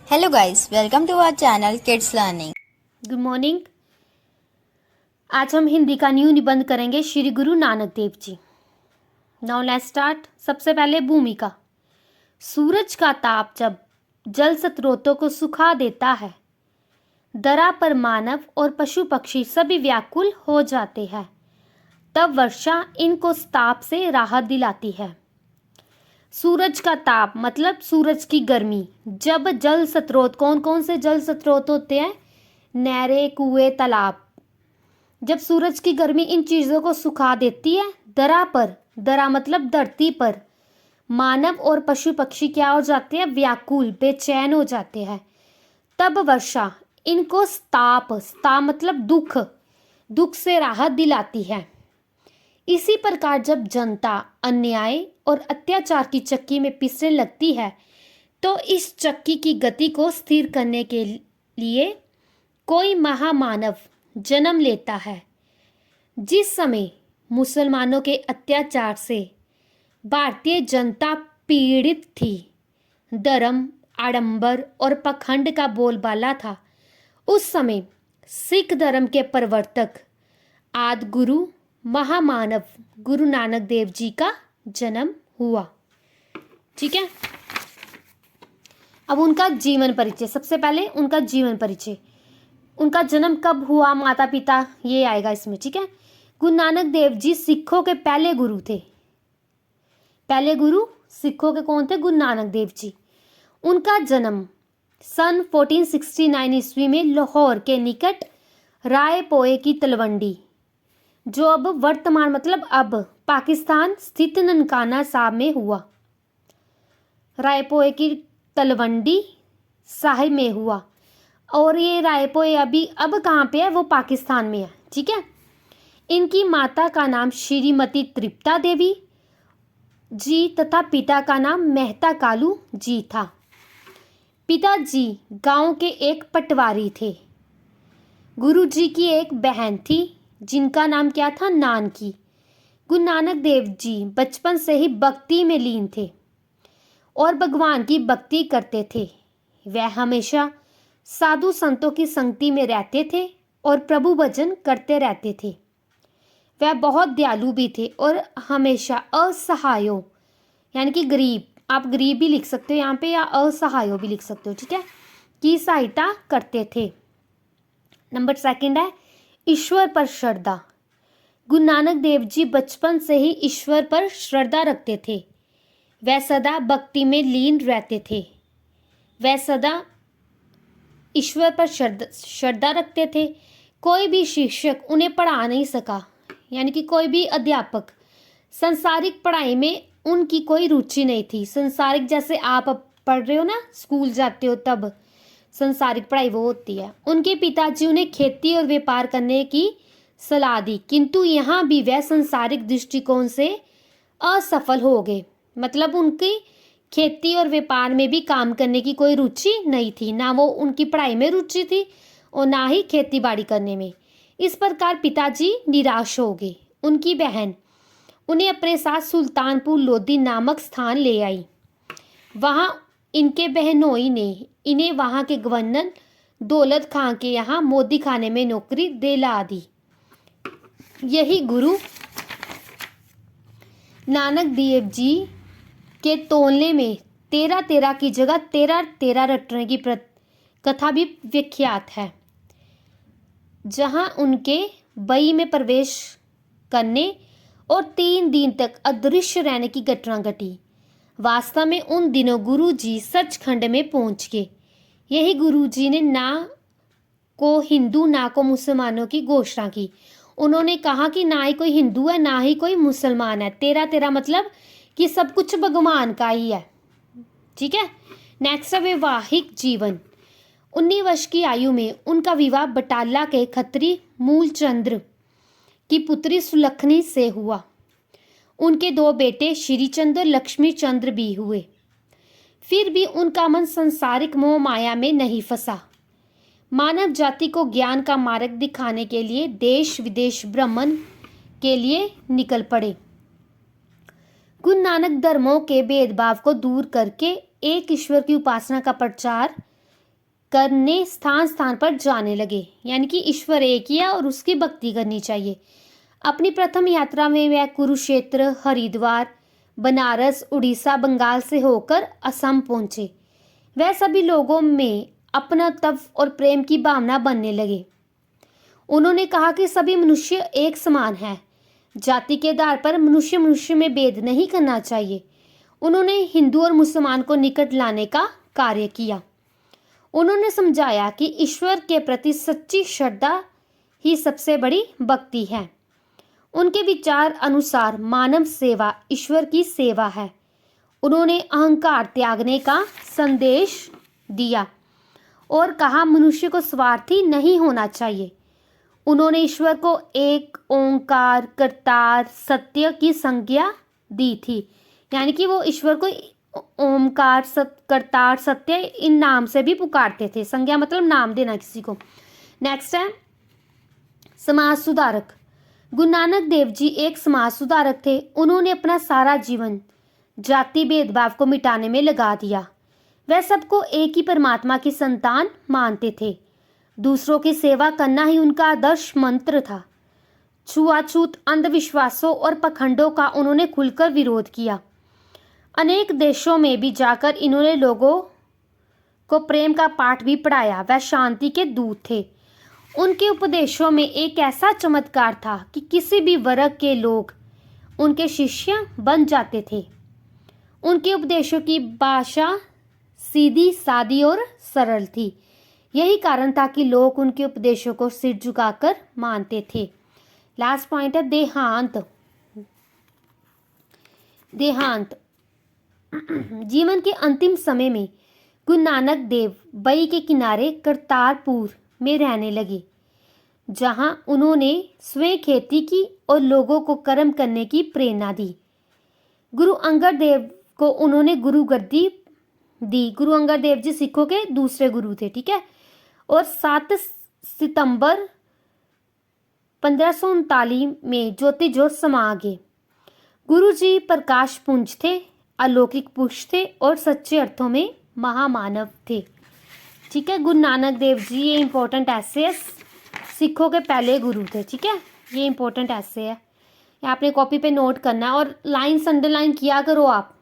Hello guys, welcome to our channel Kids Learning. Good morning. आज हम हिंदी का new निबंध करेंगे Shri Guru Nanak Dev ji. Now let's start. सबसे पहले भूमिका। सूरज का ताप जब जल स्रोतों को सुखा देता है, दरा पर मानव और पशु पक्षी सभी व्याकुल हो जाते हैं, तब वर्षा इनको ताप से राहत दिलाती है। सूरज का ताप मतलब सूरज की गर्मी। जब जल स्रोत, कौन कौन से जल स्रोत होते हैं? नहरें, कुएं, तालाब। जब सूरज की गर्मी इन चीज़ों को सुखा देती है, दरा पर, दरा मतलब धरती पर, मानव और पशु पक्षी क्या हो जाते हैं? व्याकुल, बेचैन हो जाते हैं। तब वर्षा इनको ताप मतलब दुख, दुख से राहत दिलाती है। इसी प्रकार जब जनता अन्याय और अत्याचार की चक्की में पिसने लगती है, तो इस चक्की की गति को स्थिर करने के लिए कोई महामानव जन्म लेता है। जिस समय मुसलमानों के अत्याचार से भारतीय जनता पीड़ित थी, धर्म, आडंबर और पखंड का बोलबाला था, उस समय सिख धर्म के प्रवर्तक आदि गुरु महामानव गुरु नानक देव जी का जन्म हुआ। ठीक है। अब उनका जीवन परिचय। सबसे पहले उनका जीवन परिचय। उनका जन्म कब हुआ, माता पिता, ये आएगा इसमें। ठीक है। गुरु नानक देव जी सिखों के पहले गुरु थे। पहले गुरु सिखों के कौन थे? गुरु नानक देव जी। उनका जन्म सन 1469 ईस्वी में लाहौर के निकट रायपोए की तलवंडी, जो अब वर्तमान मतलब अब पाकिस्तान स्थित ननकाना साहब में हुआ। रायपोए की तलवंडी साहिब में हुआ। और ये रायपोए अभी अब कहाँ पे है? वो पाकिस्तान में है। ठीक है। इनकी माता का नाम श्रीमती तृप्ता देवी जी तथा पिता का नाम मेहता कालू जी था। पिताजी गांव के एक पटवारी थे। गुरुजी की एक बहन थी जिनका नाम क्या था? नानकी। गुरु नानक देव जी बचपन से ही भक्ति में लीन थे और भगवान की भक्ति करते थे। वह हमेशा साधु संतों की संगति में रहते थे और प्रभु भजन करते रहते थे। वह बहुत दयालु भी थे और हमेशा असहायों यानी कि गरीब, आप गरीब भी लिख सकते हो यहाँ पे या असहायों भी लिख सकते हो, ठीक है, की सहायता करते थे। नंबर सेकंड है ईश्वर पर श्रद्धा। गुरु नानक देव जी बचपन से ही ईश्वर पर श्रद्धा रखते थे। वह सदा भक्ति में लीन रहते थे। वह सदा ईश्वर पर श्रद्धा रखते थे। कोई भी शिक्षक उन्हें पढ़ा नहीं सका, यानी कि कोई भी अध्यापक। संसारिक पढ़ाई में उनकी कोई रुचि नहीं थी। संसारिक जैसे आप पढ़ रहे हो ना, स्कूल जाते हो, तब संसारिक पढ़ाई वो होती है। उनके पिताजी उन्हें खेती और व्यापार करने की सलाह दी, किंतु यहाँ भी वह संसारिक दृष्टिकोण से असफल हो गए। मतलब उनकी खेती और व्यापार में भी काम करने की कोई रुचि नहीं थी। ना वो उनकी पढ़ाई में रुचि थी और ना ही खेती बाड़ी करने में। इस प्रकार पिताजी निराश हो गए। उनकी बहन उन्हें अपने साथ सुल्तानपुर लोधी नामक स्थान ले आई। वहाँ इनके बहनोई ने इन्हें वहाँ के गवर्नर दौलत खां के यहाँ मोदी खाने में नौकरी दिला दी। यही गुरु नानक देव जी के तोलने में 13-13 की जगह 13-13 रटने की कथा भी विख्यात है, जहां उनके बई में प्रवेश करने और 3 दिन तक अदृश्य रहने की घटना घटी। वास्तव में उन दिनों गुरु जी सचखंड में पहुंच गए। यही गुरु जी ने ना को हिंदू ना को मुसलमानों की घोषणा की। उन्होंने कहा कि ना ही कोई हिंदू है ना ही कोई मुसलमान है। 13-13 मतलब कि सब कुछ भगवान का ही है। ठीक है। नेक्स्ट है वैवाहिक जीवन। 19 वर्ष की आयु में उनका विवाह बटाला के खत्री मूलचंद्र की पुत्री सुलखनी से हुआ। उनके 2 बेटे श्रीचंद्र, लक्ष्मी चंद्र भी हुए। फिर भी उनका मन संसारिक मोह माया में नहीं फंसा। मानव जाति को ज्ञान का मार्ग दिखाने के लिए देश विदेश भ्रमण के लिए निकल पड़े। गुरु नानक धर्मों के भेदभाव को दूर करके एक ईश्वर की उपासना का प्रचार करने स्थान स्थान पर जाने लगे, यानी कि ईश्वर एक ही है और उसकी भक्ति करनी चाहिए। अपनी प्रथम यात्रा में वह कुरुक्षेत्र, हरिद्वार, बनारस, उड़ीसा, बंगाल से होकर असम पहुंचे। वह सभी लोगों में अपना तप और प्रेम की भावना बनने लगे। उन्होंने कहा कि सभी मनुष्य एक समान हैं, जाति के आधार पर मनुष्य मनुष्य में भेद नहीं करना चाहिए। उन्होंने हिंदू और मुसलमान को निकट लाने का कार्य किया। उन्होंने समझाया कि ईश्वर के प्रति सच्ची श्रद्धा ही सबसे बड़ी भक्ति है। उनके विचार अनुसार मानव सेवा ईश्वर की सेवा है। उन्होंने अहंकार त्यागने का संदेश दिया और कहा मनुष्य को स्वार्थी नहीं होना चाहिए। उन्होंने ईश्वर को एक ओंकार, करतार, सत्य की संज्ञा दी थी, यानी कि वो ईश्वर को ओमकार, करतार, सत्य इन नाम से भी पुकारते थे। संज्ञा मतलब नाम देना किसी को। नेक्स्ट है समाज सुधारक। गुरु नानक देव जी एक समाज सुधारक थे। उन्होंने अपना सारा जीवन जाति भेदभाव को मिटाने में लगा दिया। वह सबको एक ही परमात्मा की संतान मानते थे। दूसरों की सेवा करना ही उनका आदर्श मंत्र था। छुआछूत, अंधविश्वासों और पखंडों का उन्होंने खुलकर विरोध किया। अनेक देशों में भी जाकर इन्होंने लोगों को प्रेम का पाठ भी पढ़ाया। वह शांति के दूत थे। उनके उपदेशों में एक ऐसा चमत्कार था कि किसी भी वर्ग के लोग उनके शिष्य बन जाते थे। उनके उपदेशों की भाषा सीधी, सादी और सरल थी। यही कारण था कि लोग उनके उपदेशों को सिर झुकाकर मानते थे। लास्ट पॉइंट है देहांत। देहांत जीवन के अंतिम समय में गुरु नानक देव बई के किनारे करतारपुर में रहने लगे, जहां उन्होंने स्वयं खेती की और लोगों को कर्म करने की प्रेरणा दी। गुरु अंगद देव को उन्होंने गुरु गद्दी दी। गुरु अंगद देव जी सिखों के दूसरे गुरु थे, ठीक है। और 7 सितंबर 1539 में ज्योति ज्योत समा गए। गुरु जी प्रकाश पुंज थे, अलौकिक पुरुष थे और सच्चे अर्थों में महामानव थे, ठीक है। गुरु नानक देव जी ये इंपॉर्टेंट ऐसे है, सिखों के पहले गुरु थे, ठीक है। ये इंपॉर्टेंट ऐसे है, ये आपने कॉपी पे नोट करना है और लाइन्स अंडरलाइन किया करो आप।